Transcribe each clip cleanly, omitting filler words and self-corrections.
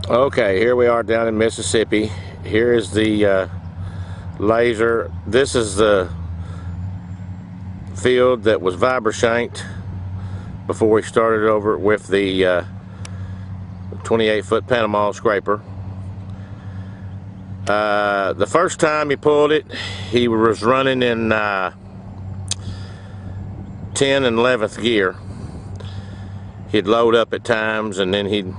Okay, here we are down in Mississippi. Here is the laser. This is the field that was vibra-shanked before we started over with the 28-foot Panama scraper. The first time he pulled it, he was running in 10 and 11th gear. He'd load up at times, and then he'd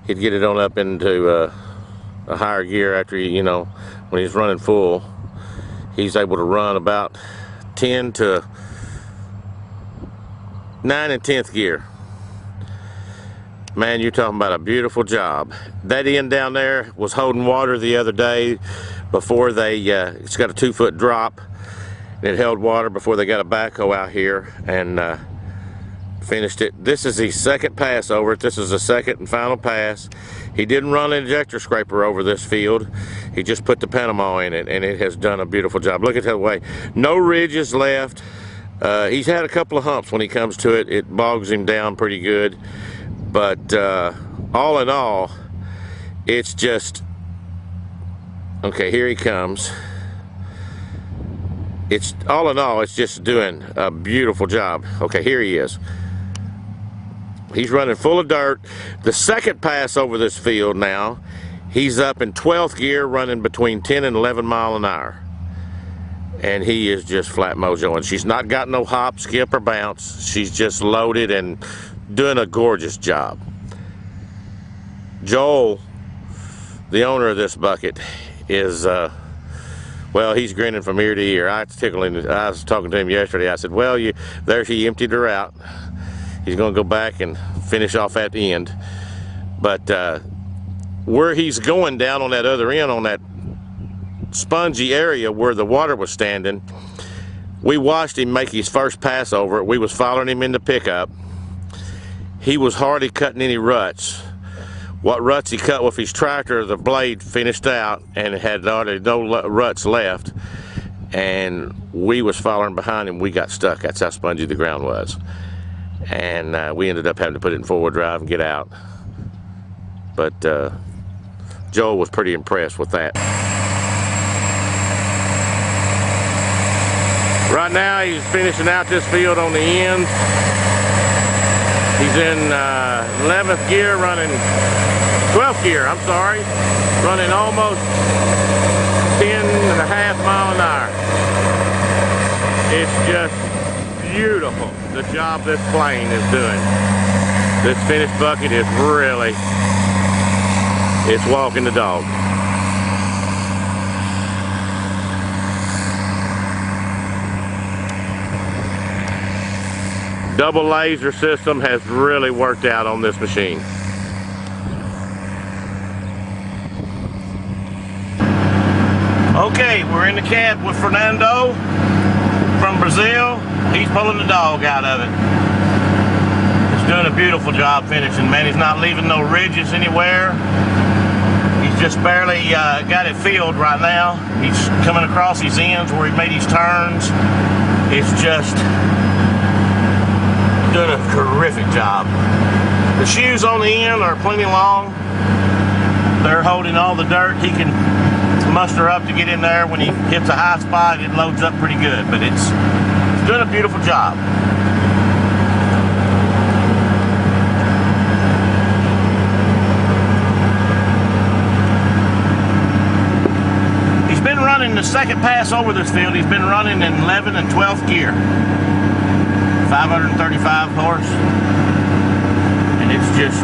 get it on up into a higher gear after when he's running full. He's able to run about 10 to 9 and 10th gear. Man, you're talking about a beautiful job. That end down there was holding water the other day before they, it's got a 2-foot drop. It held water before they got a backhoe out here and finished it. This is his second pass over it. This is the second and final pass. He didn't run an injector scraper over this field. He just put the Panama in it, and it has done a beautiful job. Look at that way. No ridges left. He's had a couple of humps when he comes to it. It bogs him down pretty good. But all in all, it's just, okay, here he comes. It's all in all, it's just doing a beautiful job. Okay, here he is. He's running full of dirt. The second pass over this field now, he's up in 12th gear, running between 10 and 11 mile an hour. And he is just flat mojo. And she's not got no hop, skip, or bounce. She's just loaded and doing a gorgeous job. Joel, the owner of this bucket, is well, he's grinning from ear to ear. I was talking to him yesterday. I said, well, there he emptied her out. He's going to go back and finish off at the end. But where he's going down on that other end, on that spongy area where the water was standing, we watched him make his first pass over it. We was following him in the pickup. He was hardly cutting any ruts. What ruts he cut with his tractor, the blade finished out and it had already no ruts left. And we was following behind him. We got stuck. That's how spongy the ground was. And we ended up having to put it in forward drive and get out. But Joel was pretty impressed with that. Right now he's finishing out this field on the end. He's in 11th gear, running 12th gear, I'm sorry, running almost 10.5 mile an hour. It's just beautiful, the job this plane is doing. This finished bucket is really, it's walking the dog. Double laser system has really worked out on this machine. Okay, we're in the cab with Fernando from Brazil. He's pulling the dog out of it. He's doing a beautiful job finishing, man. He's not leaving no ridges anywhere. He's just barely got it filled right now. He's coming across his ends where he made his turns. It's just doing a terrific job. The shoes on the end are plenty long. They're holding all the dirt he can muster up to get in there. When he hits a high spot, it loads up pretty good, but it's doing a beautiful job. He's been running the second pass over this field. He's been running in 11 and 12th gear. 535 horse, and it's just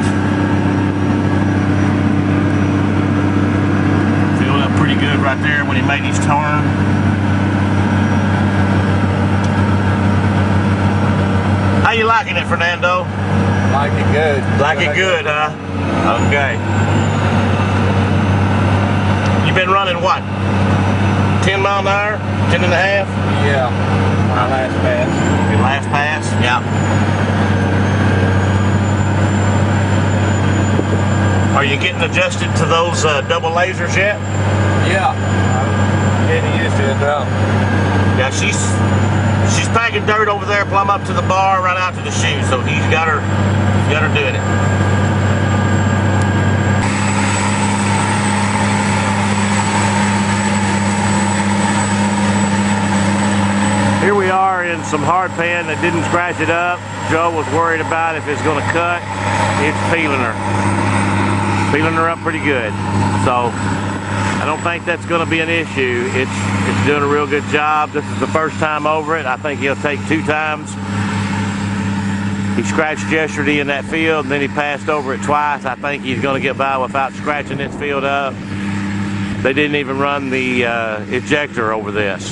filled up pretty good right there when he made his turn. How you liking it, Fernando? Like it good. Like it good, huh? Okay. You been running what? 10 mile an hour? 10 and a half? Yeah. My last pass. Your last pass? Yeah. Are you getting adjusted to those double lasers yet? Yeah. I'm getting used to it now. Yeah, she's packing dirt over there plumb up to the bar, right out to the shoe, so he's got her doing it. some hard pan that didn't scratch it up. Joe was worried about if it's going to cut. It's peeling her up pretty good. So I don't think that's going to be an issue. It's doing a real good job. This is the first time over it. I think he'll take 2 times. He scratched yesterday in that field, and then he passed over it twice. I think he's going to get by without scratching this field up. They didn't even run the ejector over this.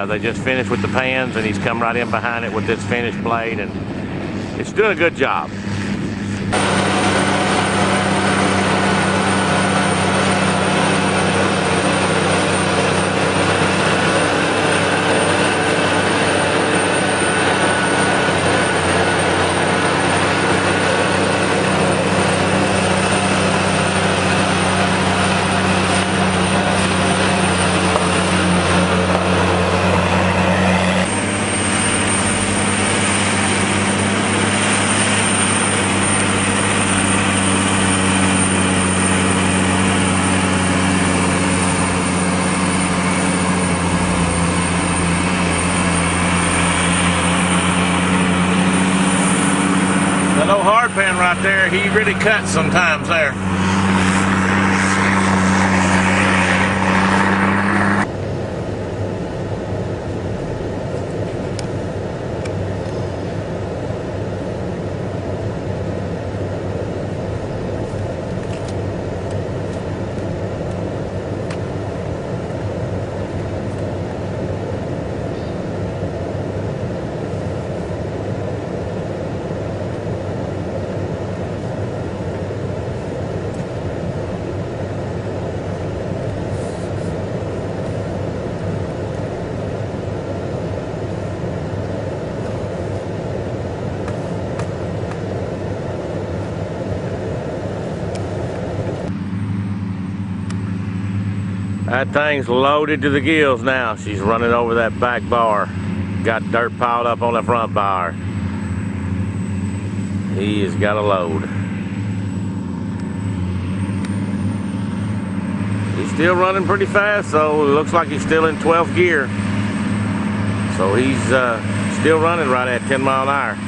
They just finished with the pans, and he's come right in behind it with this finished blade, and it's doing a good job. That old hard pan right there, he really cuts sometimes there. That thing's loaded to the gills now. She's running over that back bar. Got dirt piled up on the front bar. He has got a load. He's still running pretty fast, so it looks like he's still in 12th gear. So he's still running right at 10 mile an hour.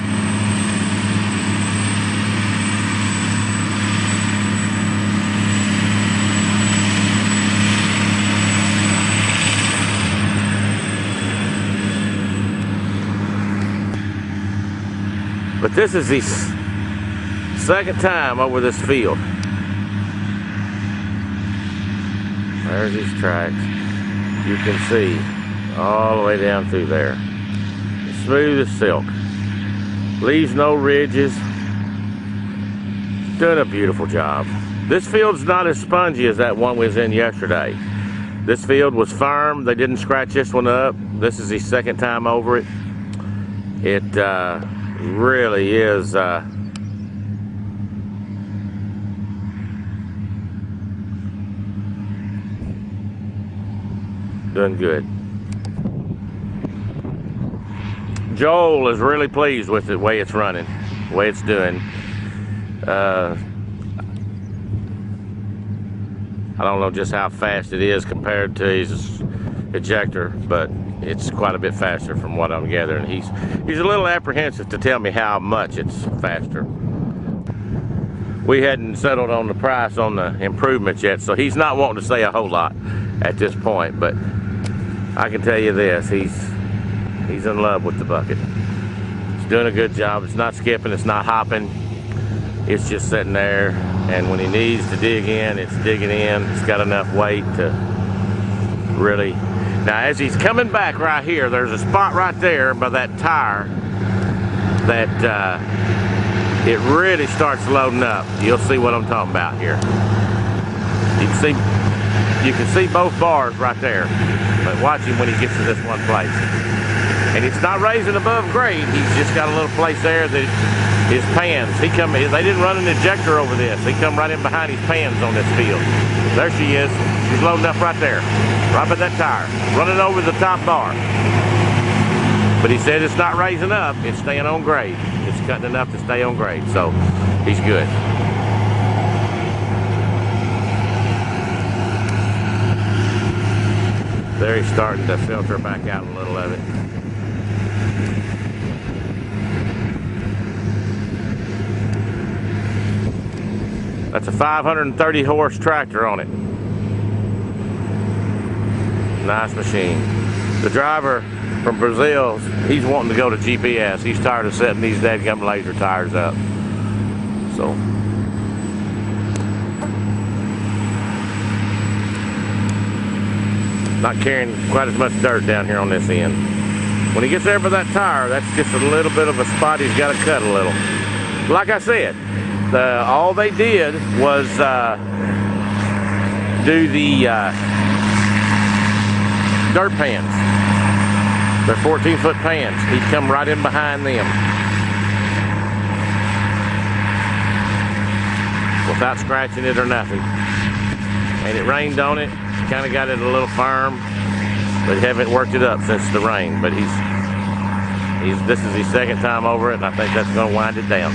But this is his second time over this field. There's these tracks. You can see all the way down through there. Smooth as silk. Leaves no ridges. Doing a beautiful job. This field's not as spongy as that one we was in yesterday. This field was firm. They didn't scratch this one up. This is his second time over it. It really is doing good. Joel is really pleased with the way it's running, the way it's doing. I don't know just how fast it is compared to his ejector, but it's quite a bit faster from what I'm gathering. He's a little apprehensive to tell me how much it's faster. We hadn't settled on the price on the improvements yet, so he's not wanting to say a whole lot at this point, but I can tell you this, he's in love with the bucket. He's doing a good job. It's not skipping, it's not hopping. It's just sitting there, and when he needs to dig in, it's digging in. It's got enough weight to really. Now, as he's coming back right here, there's a spot right there by that tire that it really starts loading up. You'll see what I'm talking about here. You can see both bars right there, but watch him when he gets to this one place. And it's not raising above grade. He's just got a little place there that his pans. They didn't run an ejector over this. He come right in behind his pans on this field. There she is. She's loading up right there, right by that tire, running over the top bar. But he said it's not raising up. It's staying on grade. It's cutting enough to stay on grade. So he's good. There he's starting to filter back out a little of it. That's a 530 horse tractor on it. Nice machine. The driver from Brazil, he's wanting to go to GPS. He's tired of setting these dadgum laser tires up. So, not carrying quite as much dirt down here on this end. When he gets there for that tire, that's just a little bit of a spot he's got to cut a little. Like I said, all they did was do the dirt pans. They're 14-foot pans. He'd come right in behind them without scratching it or nothing. And it rained on it. Kind of got it a little firm, but haven't worked it up since the rain. But this is his second time over it, and I think that's going to wind it down.